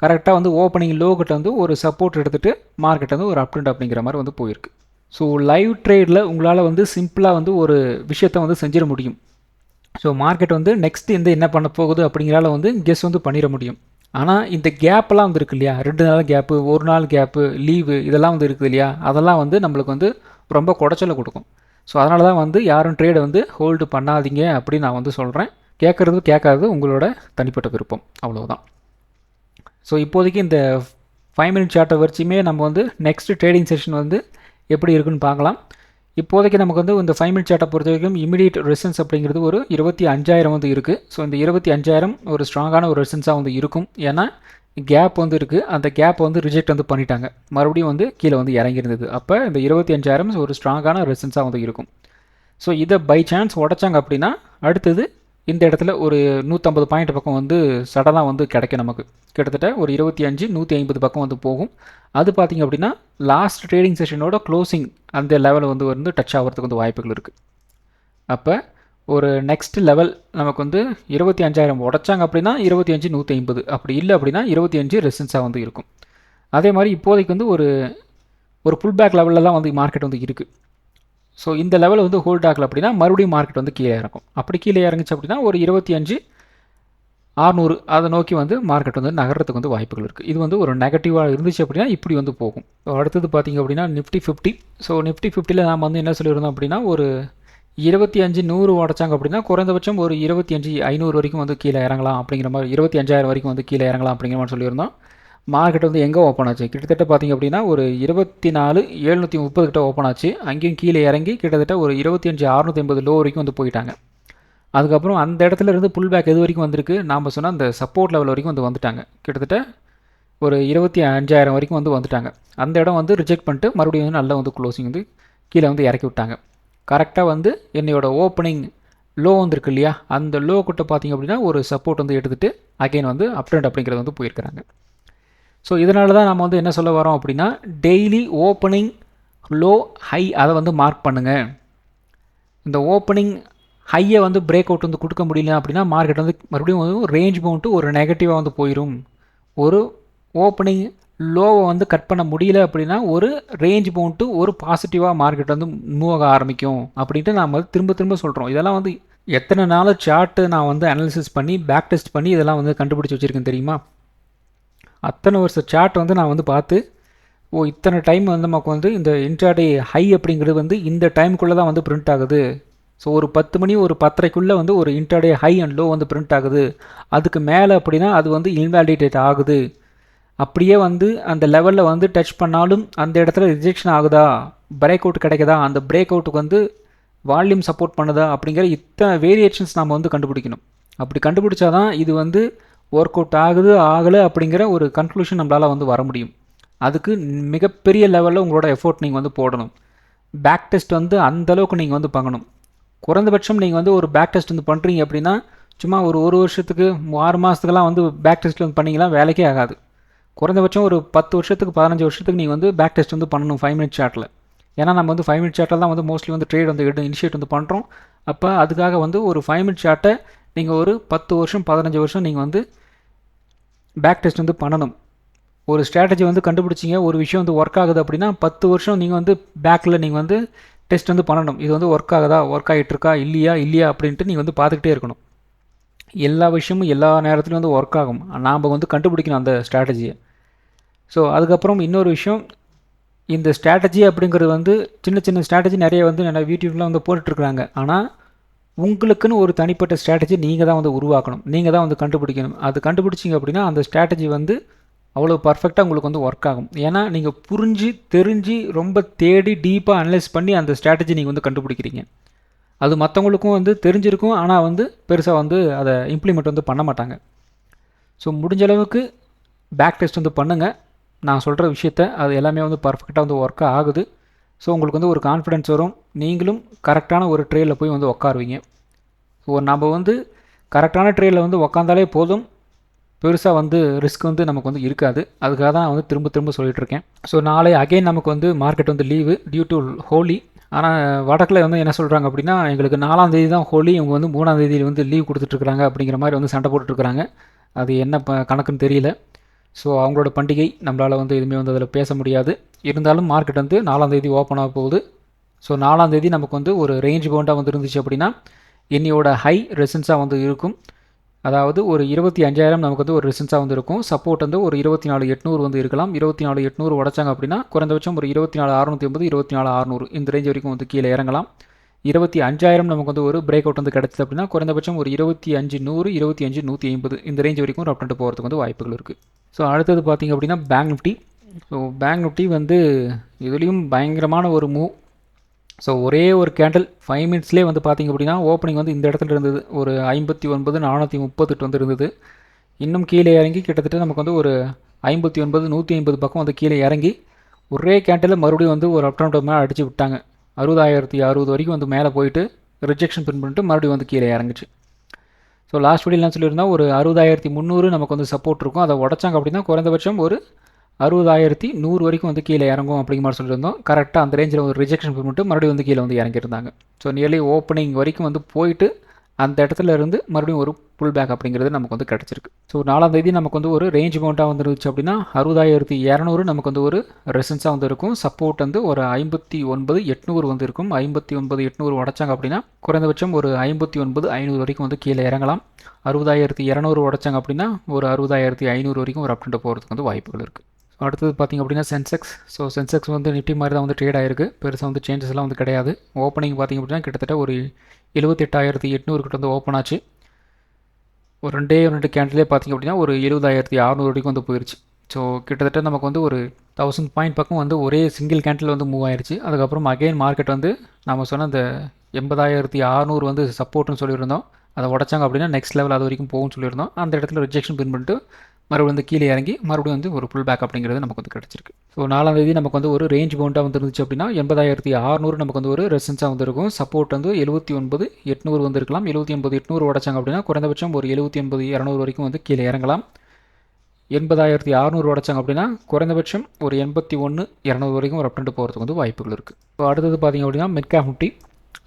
கரெக்டாக வந்து ஓப்பனிங் லோக்கிட்ட வந்து ஒரு சப்போர்ட் எடுத்துகிட்டு மார்க்கெட் வந்து ஒரு அப் ட்ரெண்ட் அப்படிங்கிற மாதிரி வந்து போயிருக்கு. ஸோ லைவ் ட்ரேடில் உங்களால் வந்து சிம்பிளாக வந்து ஒரு விஷயத்தை வந்து செஞ்சிட முடியும். ஸோ மார்க்கெட் வந்து நெக்ஸ்ட் என்ன பண்ண போகுது அப்படிங்கிறால வந்து கெஸ் வந்து பண்ணிட முடியும். ஆனால் இந்த கேப்பெல்லாம் வந்து இருக்கு இல்லையா, 2 நாள் கேப்பு, 1 நாள் கேப்பு, லீவு, இதெல்லாம் வந்து இருக்குது இல்லையா, அதெல்லாம் வந்து நம்மளுக்கு வந்து ரொம்ப குடைச்சலை கொடுக்கும். ஸோ அதனால தான் வந்து யாரும் ட்ரேடை வந்து ஹோல்டு பண்ணாதீங்க அப்படின்னு நான் வந்து சொல்கிறேன். கேட்காதது உங்களோட தனிப்பட்ட விருப்பம், அவ்வளோதான். ஸோ இப்போதைக்கு இந்த 5 மினிட் சார்ட்டை வச்சுமே நம்ம வந்து நெக்ஸ்ட் ட்ரேடிங் செஷன் வந்து எப்படி இருக்குன்னு பார்க்கலாம். இப்போதைக்கு நமக்கு வந்து இந்த 5 மினிட் சார்ட்டை பொறுத்த வரைக்கும் இமிடியேட் ரெசிஸ்டன்ஸ் அப்படிங்கிறது ஒரு 25,000 வந்து இருக்குது. ஸோ இந்த 25,000 ஒரு ஸ்ட்ராங்கான ஒரு ரெசிஸ்டன்ஸாக வந்து இருக்கும். ஏன்னா கேப் வந்து இருக்குது, அந்த கேப் வந்து ரிஜெக்ட் வந்து பண்ணிட்டாங்க, மறுபடியும் வந்து கீழே வந்து இறங்கியிருந்தது. அப்போ இந்த 25,000 ஒரு ஸ்ட்ராங்கான ரெசிஸ்டன்ஸாக வந்து இருக்கும். ஸோ இதை பை சான்ஸ் உடைச்சாங்க அப்படின்னா அடுத்தது இந்த இடத்துல ஒரு 150 பாயிண்ட் பக்கம் வந்து சடனாக வந்து கிடைக்கும் நமக்கு. கிட்டத்தட்ட ஒரு 25,150 பக்கம் வந்து போகும். அது பார்த்திங்க அப்படின்னா லாஸ்ட் ட்ரேடிங் செஷனோட க்ளோசிங் அந்த லெவலில் வந்து டச் ஆகிறதுக்கு வந்து வாய்ப்புகள் இருக்குது. அப்போ ஒரு நெக்ஸ்ட் லெவல் நமக்கு வந்து 25,000 உடைச்சாங்க அப்படின்னா 25,150, அப்படி இல்லை அப்படின்னா 25 ரெசிஸ்டன்ஸாக வந்து இருக்கும். அதே மாதிரி இப்போதைக்கு வந்து ஒரு புல் பேக் லெவலில் தான் வந்து மார்க்கெட் வந்து இருக்குது. ஸோ இந்த லெவலில் வந்து ஹோல்ட் ஆகலை அப்படின்னா மறுபடியும் மார்க்கெட் வந்து கீழே இறங்கும். அப்படி கீழே இறங்குச்சு அப்படின்னா ஒரு 25,600 அதை நோக்கி வந்து மார்க்கெட் வந்து நகரத்துக்கு வந்து வாய்ப்புகள் இருக்குது. இது வந்து ஒரு நெகட்டிவாக இருந்துச்சு அப்படின்னா இப்படி வந்து போகும். ஸோ அடுத்தது பார்த்திங்க அப்படின்னா நிஃப்டி 50. ஸோ நிஃப்டி 50ல் நாம் வந்து என்ன சொல்லியிருந்தோம் அப்படின்னா ஒரு 25,100 உடைச்சாங்க அப்படின்னா குறைந்தபட்சம் ஒரு 25,500 வரைக்கும் வந்து கீழே இறங்கலாம் அப்படிங்கிற மாதிரி, 25,000 வரைக்கும் வந்து கீழே இறங்கலாம் அப்படிங்கிற மாதிரி சொல்லியிருந்தோம். மார்க்கெட் வந்து எங்கே ஓப்பன் ஆச்சு, கிட்டத்தட்ட பார்த்திங்க அப்படின்னா ஒரு 24,730 கிட்ட ஓப்பன் ஆச்சு. அங்கேயும் கீழே இறங்கி கிட்டத்தட்ட ஒரு 25,680 லோ வரைக்கும் வந்து போயிட்டாங்க. அதுக்கப்புறம் அந்த இடத்துல இருந்து புல் பேக் எது வரைக்கும் வந்திருக்கு, நாம் சொன்னால் அந்த சப்போர்ட் லெவல் வரைக்கும் வந்து வந்துட்டாங்க. கிட்டத்தட்ட ஒரு 25,000 வரைக்கும் வந்து வந்துட்டாங்க. அந்த இடம் வந்து ரிஜெக்ட் பண்ணிட்டு மறுபடியும் வந்து நல்லா வந்து க்ளோசிங் வந்து கீழே வந்து இறக்கி விட்டாங்க. கரெக்டாக வந்து என்னையோட ஓப்பனிங் லோ வந்துருக்கு இல்லையா, அந்த லோ கிட்ட பார்த்திங்க அப்படின்னா ஒரு சப்போர்ட் வந்து எடுத்துகிட்டு அகைன் வந்து அப் ட்ரெண்ட் அப்படிங்கிறது வந்து போயிருக்கிறாங்க. ஸோ இதனால தான் நம்ம வந்து என்ன சொல்ல வரோம் அப்படின்னா டெய்லி ஓப்பனிங் லோ ஹை அதை வந்து மார்க் பண்ணுங்கள். இந்த ஓப்பனிங் ஹையை வந்து பிரேக் அவுட் வந்து கொடுக்க முடியல அப்படின்னா மார்க்கெட் வந்து மறுபடியும் வந்து ரேஞ்ச் பவுண்ட்டு ஒரு நெகட்டிவாக வந்து போயிடும். ஒரு ஓப்பனிங் லோவை வந்து கட் பண்ண முடியல அப்படின்னா ஒரு ரேஞ்ச் பவுண்ட்டு ஒரு பாசிட்டிவாக மார்க்கெட் வந்து மூவ் ஆக ஆரம்பிக்கும் அப்படின்ட்டு நாம் வந்து திரும்ப திரும்ப சொல்கிறோம். இதெல்லாம் வந்து எத்தனை நாள் சார்ட்டு நான் வந்து அனாலிசிஸ் பண்ணி பேக் டெஸ்ட் பண்ணி இதெல்லாம் வந்து கண்டுபிடிச்சி வச்சுருக்கேன் தெரியுமா? அத்தனை வருஷம் சார்ட் வந்து நான் வந்து பார்த்து இத்தனை டைம் வந்து நமக்கு வந்து இந்த இன்ட்ராடே ஹை அப்படிங்கிறது வந்து இந்த டைமுக்குள்ளே தான் வந்து பிரிண்ட் ஆகுது. ஸோ ஒரு 10 மணி ஒரு 10:30க்குள்ளே வந்து ஒரு இன்ட்ராடே ஹை அண்ட் லோ வந்து பிரிண்ட் ஆகுது. அதுக்கு மேலே அப்படின்னா அது வந்து இன்வேலிடேட் ஆகுது. அப்படியே வந்து அந்த லெவலில் வந்து டச் பண்ணாலும் அந்த இடத்துல ரிஜெக்ஷன் ஆகுதா, பிரேக் அவுட் கிடைக்குதா, அந்த பிரேக் அவுட்டுக்கு வந்து வால்யூம் சப்போர்ட் பண்ணுதா அப்படிங்கிற இத்தனை வேரியேஷன்ஸ் நாம் வந்து கண்டுபிடிக்கணும். அப்படி கண்டுபிடிச்சா தான் இது வந்து ஒர்க் அவுட் ஆகுது ஆகலை அப்படிங்கிற ஒரு கன்க்ளூஷன் நம்மளால் வந்து வர முடியும். அதுக்கு மிகப்பெரிய லெவலில் உங்களோட எஃபோர்ட் நீங்கள் வந்து போடணும். பேக் டெஸ்ட் வந்து அந்தளவுக்கு நீங்கள் வந்து பண்ணணும். குறைந்தபட்சம் நீங்கள் வந்து ஒரு பேக் டெஸ்ட் வந்து பண்ணுறீங்க அப்படின்னா சும்மா ஒரு வருஷத்துக்கு 6 மாதத்துக்கெல்லாம் வந்து பேக் டெஸ்ட்டில் வந்து பண்ணிங்கன்னா வேலைக்கே ஆகாது. குறைந்தபட்சம் ஒரு 10 வருஷத்துக்கு 15 வருஷத்துக்கு நீங்கள் வந்து பேக் டெஸ்ட் வந்து பண்ணணும் 5 மினிட் சார்ட்டில். ஏன்னா நம்ம வந்து 5 மினிட் சார்ட்டில் தான் வந்து மோஸ்ட்லி வந்து ட்ரேட் வந்து இனிஷியேட் வந்து பண்ணுறோம். அப்போ அதுக்காக வந்து ஒரு 5 மினிட் சார்ட்டை நீங்கள் ஒரு 10 வருஷம் 15 வருஷம் நீங்கள் வந்து பேக் டெஸ்ட் வந்து பண்ணணும். ஒரு ஸ்ட்ராட்டஜி வந்து கண்டுபிடிச்சிங்க, ஒரு விஷயம் வந்து ஒர்க் ஆகுது அப்படின்னா 10 வருஷம் நீங்கள் வந்து பேக்கில் நீங்கள் வந்து டெஸ்ட் வந்து பண்ணணும். இது வந்து ஒர்க் ஆகுதா, ஒர்க் ஆகிட்டுருக்கா, இல்லையா அப்படின்ட்டு நீங்கள் வந்து பார்த்துக்கிட்டே இருக்கணும். எல்லா விஷயமும் எல்லா நேரத்துலையும் வந்து ஒர்க் ஆகும். நாம் வந்து கண்டுபிடிக்கணும் அந்த ஸ்ட்ராட்டஜியை. ஸோ அதுக்கப்புறம் இன்னொரு விஷயம், இந்த ஸ்ட்ராட்டஜி அப்படிங்கிறது வந்து சின்ன சின்ன ஸ்ட்ராட்டஜி நிறைய வந்து யூடியூப்லாம் வந்து போட்டுட்ருக்குறாங்க. ஆனால் உங்களுக்குன்னு ஒரு தனிப்பட்ட ஸ்ட்ராட்டஜி நீங்கள் தான் வந்து உருவாக்கணும், நீங்கள் தான் வந்து கண்டுபிடிக்கணும். அது கண்டுபிடிச்சிங்க அப்படின்னா அந்த ஸ்ட்ராட்டஜி வந்து அவ்வளோ பர்ஃபெக்டாக உங்களுக்கு வந்து ஒர்க் ஆகும். ஏன்னா நீங்கள் புரிஞ்சு தெரிஞ்சு ரொம்ப தேடி டீப்பாக அனலைஸ் பண்ணி அந்த ஸ்ட்ராட்டஜி நீங்கள் வந்து கண்டுபிடிக்கிறீங்க. அது மற்றவங்களுக்கும் வந்து தெரிஞ்சிருக்கும், ஆனால் வந்து பெருசாக வந்து அதை இம்ப்ளிமெண்ட் வந்து பண்ண மாட்டாங்க. ஸோ முடிஞ்ச அளவுக்கு பேக் டெஸ்ட் வந்து பண்ணுங்கள். நான் சொல்கிற விஷயத்த அது எல்லாமே வந்து பர்ஃபெக்டாக வந்து ஒர்க் ஆகுது. ஸோ உங்களுக்கு வந்து ஒரு கான்ஃபிடென்ஸ் வரும், நீங்களும் கரெக்டான ஒரு ட்ரேடில் போய் வந்து உட்காருவீங்க. ஸோ நம்ம வந்து கரெக்டான ட்ரேடில் வந்து உக்காந்தாலே போதும், பெருசாக வந்து ரிஸ்க் வந்து நமக்கு வந்து இருக்காது. அதுக்காக தான் நான் வந்து திரும்ப திரும்ப சொல்லிகிட்ருக்கேன். ஸோ நாளை அகைன் நமக்கு வந்து மார்க்கெட் வந்து லீவு டியூ டு ஹோலி. ஆனால் வடக்கில் வந்து என்ன சொல்கிறாங்க அப்படின்னா, எங்களுக்கு 4ஆம் தேதி தான் ஹோலி, இவங்க வந்து 3ஆம் தேதியில் வந்து லீவ் கொடுத்துட்ருக்குறாங்க அப்படிங்கிற மாதிரி வந்து சண்டை போட்டுட்ருக்குறாங்க. அது என்ன கணக்குன்னு தெரியல. ஸோ அவங்களோட பண்டிகை, நம்மளால் வந்து எதுவுமே வந்து அதில் பேச முடியாது. இருந்தாலும் மார்க்கெட் வந்து 4ஆம் தேதி ஓப்பன் ஆக போகுது. ஸோ 4ஆம் தேதி நமக்கு வந்து ஒரு ரேஞ்ச் பவுண்டாக வந்து இருந்துச்சு அப்படின்னா என்னையோட ஹை ரெசன்ஸாக வந்து இருக்கும். அதாவது ஒரு 25,000 நமக்கு வந்து ஒரு ரெசன்ஸாக வந்து இருக்கும். சப்போர்ட் வந்து ஒரு 24,800 வந்து இருக்கலாம். 24,800 உடச்சாங்க அப்படின்னா குறைந்தபட்சம் ஒரு 24,650 24,600 இந்த ரேஞ்ச் வரைக்கும் வந்து கீழே இறங்கலாம். 25,000 நமக்கு வந்து ஒரு பிரேக் அவுட் வந்து கிடச்சிது அப்படின்னா குறைந்தபட்சம் ஒரு 25,100 25,150 இந்த ரேஞ்ச் வரைக்கும் ஒரு அப் ட்ரெண்ட் போகிறதுக்கு வந்து வாய்ப்புகள் இருக்குது. ஸோ அடுத்தது பார்த்திங்க அப்படின்னா bank Nifty. So bank Nifty வந்து இதுலேயும் பயங்கரமான ஒரு மூவ். ஸோ ஒரே ஒரு கேண்டில் 5 மினிட்ஸ்லேயே வந்து பார்த்திங்க அப்படின்னா ஓப்பனிங் வந்து இந்த இடத்துல இருந்தது, ஒரு 59,438 வந்து இருந்தது. இன்னும் கீழே இறங்கி கிட்டத்தட்ட நமக்கு வந்து ஒரு 59,150 பக்கம் வந்து கீழே இறங்கி ஒரே கேண்டில் மறுபடியும் வந்து ஒரு அப் ட்ரெண்ட் மேலே அடித்து விட்டாங்க. 60,060 வரைக்கும் வந்து மேலே போயிட்டு ரிஜெக்ஷன் பின் பண்ணிட்டு மறுபடியும் வந்து கீழே இறங்குச்சு. ஸோ லாஸ்ட் வீடியோலாம் சொல்லியிருந்தால் ஒரு 60,300 நமக்கு வந்து சப்போர்ட் இருக்கும். அதை உடச்சாங்க அப்படின்னா குறைந்தபட்சம் ஒரு 60,100 வரைக்கும் வந்து கீழே இறங்கும் அப்படிங்கிற மாதிரி சொல்லியிருந்தோம். கரெக்டாக அந்த ரேஞ்சில் ஒரு ரிஜெக்ஷன் பண்ணிட்டு மறுபடியும் வந்து கீழே வந்து இறங்கியிருந்தாங்க. ஸோ நியர்லி ஓப்பனிங் வரைக்கும் வந்து போயிட்டு அந்த இடத்துல இருந்து மறுபடியும் ஒரு புல் பேக் அப்படிங்கிறது நமக்கு வந்து கிடச்சிருக்கு. ஸோ 4ஆம் தேதி நமக்கு வந்து ஒரு ரேஞ்ச் அமௌண்ட்டாக வந்துருச்சு அப்படின்னா 60,200 நமக்கு வந்து ஒரு ரெசன்ஸாக வந்து இருக்கும். சப்போர்ட் வந்து ஒரு 59,800 வந்து இருக்கும். 59,800 உடச்சாங்க அப்படின்னா குறைந்தபட்சம் ஒரு 59,500 வரைக்கும் வந்து கீழே இறங்கலாம். 60,200 உடச்சாங்க அப்படின்னா ஒரு 60,500 வரைக்கும் ஒரு அப் ட்ரெண்ட் போகிறதுக்கு வந்து வாய்ப்புகள் இருக்குது. அடுத்தது பார்த்திங்க அப்படின்னா சென்செக்ஸ். ஸோ சென்செக்ஸ் வந்து நிஃப்டி மாதிரி தான் வந்து ட்ரேட் ஆகிருக்கு. பெருசாக வந்து சேஞ்சஸ்லாம் வந்து கிடையாது. ஓப்பனிங் பார்த்திங்க அப்படின்னா கிட்டத்தட்ட ஒரு 78,800 கிட்ட வந்து ஓப்பன் ஆச்சு. ஒரு ரெண்டு கேண்டிலே பார்த்திங்க அப்படின்னா ஒரு 70,600 வரைக்கும் வந்து போயிடுச்சு. ஸோ கிட்டத்தட்ட நமக்கு வந்து ஒரு 1000 பாயிண்ட் பக்கம் வந்து ஒரே சிங்கிள் கேண்டில் வந்து மூவ் ஆயிடுச்சு. அதுக்கப்புறம் அகெயின் மார்க்கெட் வந்து நம்ம சொன்ன அந்த 80,600 வந்து சப்போர்ட்னு சொல்லியிருந்தோம். அதை உடச்சாங்க அப்படின்னா நெக்ஸ்ட் லெவல் அது வரைக்கும் போகும்னு சொல்லியிருந்தோம். அந்த இடத்துல ரிஜெக்ஷன் பின் பண்ணிட்டு மறுபடியும் வந்து கீழே இறங்கி மறுபடியும் வந்து ஒரு புல் பேக் அப்படிங்கிறது நமக்கு வந்து கிடச்சிருக்கு. ஸோ 4ஆம் தேதி நமக்கு வந்து ஒரு ரேஞ்ச் பவுண்டாக வந்து இருந்துச்சு அப்படின்னா 80,600 நமக்கு வந்து ஒரு ரெசன்ஸாக வந்து இருக்கும். சப்போர்ட் வந்து 79,800 வந்து இருக்கலாம். 79,800 உடச்சாங்க அப்படின்னா குறைந்தபட்சம் ஒரு 79,200 வரைக்கும் வந்து கீழே இறங்கலாம். 80,600 உடச்சாங்க அப்படின்னா குறைந்தபட்சம் ஒரு 81,200 வரைக்கும் ஒரு அப் ட்ரெண்ட் போகிறதுக்கு வந்து வாய்ப்புகள் இருக்குது. ஸோ அடுத்தது பார்த்திங்க அப்படின்னா mid cap Nifty.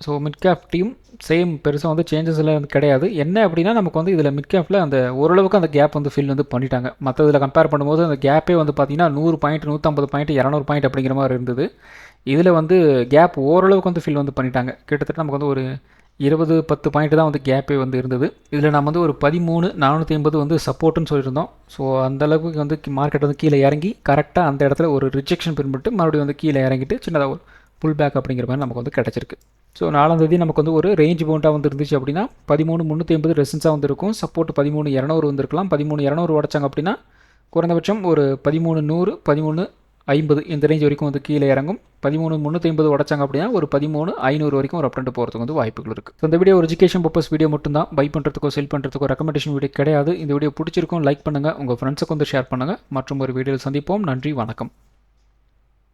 So mid கேப்டையும் சேம் பெருசாக வந்து சேஞ்சஸ் எல்லாம் வந்து கிடையாது. என்ன அப்படின்னா நமக்கு வந்து இதில் மிட் கேப்பில் அந்த ஓரளவுக்கு அந்த கேப் வந்து ஃபில் வந்து பண்ணிட்டாங்க. மற்ற இதில் கம்பேர் பண்ணும்போது அந்த கேப்பே வந்து பார்த்திங்கன்னா 100 பாயிண்ட் 150 பாயிண்ட் 200 பாயிண்ட் அப்படிங்கிற மாதிரி இருந்தது. இதில் வந்து கேப் ஓரளவுக்கு வந்து ஃபில் வந்து பண்ணிட்டாங்க. கிட்டத்தட்ட நமக்கு வந்து ஒரு 10 பாயிண்ட் தான் வந்து கேப்பே வந்து இருந்தது. இதில் நம்ம வந்து ஒரு 13,450 வந்து சப்போர்ட்டுன்னு சொல்லியிருந்தோம். ஸோ அந்தளவுக்கு வந்து மார்க்கெட் வந்து கீழே இறங்கி கரெக்டாக அந்த இடத்துல ஒரு ரிஜெக்ஷன் பின்பட்டு மறுபடியும் வந்து கீழே இறங்கிட்டு சின்னதாக ஒரு புல் பேக் அப்படிங்கிற மாதிரி நமக்கு வந்து கிடச்சிருக்கு. ஸோ 4ஆம் தேதி நமக்கு வந்து ஒரு ரேஞ்ச் பவுண்டாக வந்து இருந்துச்சு அப்படின்னா 13,350 ரெசன்ஸாக வந்து இருக்கும். சப்போர்ட் 13,200 வந்துருக்கலாம். 13,200 உடச்சாங்க அப்படின்னா குறைந்தபட்சம் ஒரு 13,100 13,50 இந்த ரேஞ்ச் வரைக்கும் வந்து கீழே இறங்கும். 13,350 உடச்சாங்க அப்படின்னா ஒரு 13,500 வரைக்கும் ஒரு அப்டெண்ட் போகிறதுக்கு வந்து வாய்ப்புகள் இருக்குது. ஸோ இந்த வீடியோ ஒரு எஜுகேஷன் பர்பஸ் வீடியோ மட்டும் தான். பை பண்ணுறதுக்கோ செல் பண்ணுறதுக்கோ ரெக்கமெண்டேஷன் வீடியோ கிடையாது. இந்த வீடியோ பிடிச்சிருக்கும் லைக் பண்ணுங்கள், உங்கள் ஃப்ரெண்ட்ஸுக்கு வந்து ஷேர் பண்ணுங்கள். மற்றும் ஒரு வீடியோவில் சந்திப்போம். நன்றி, வணக்கம்.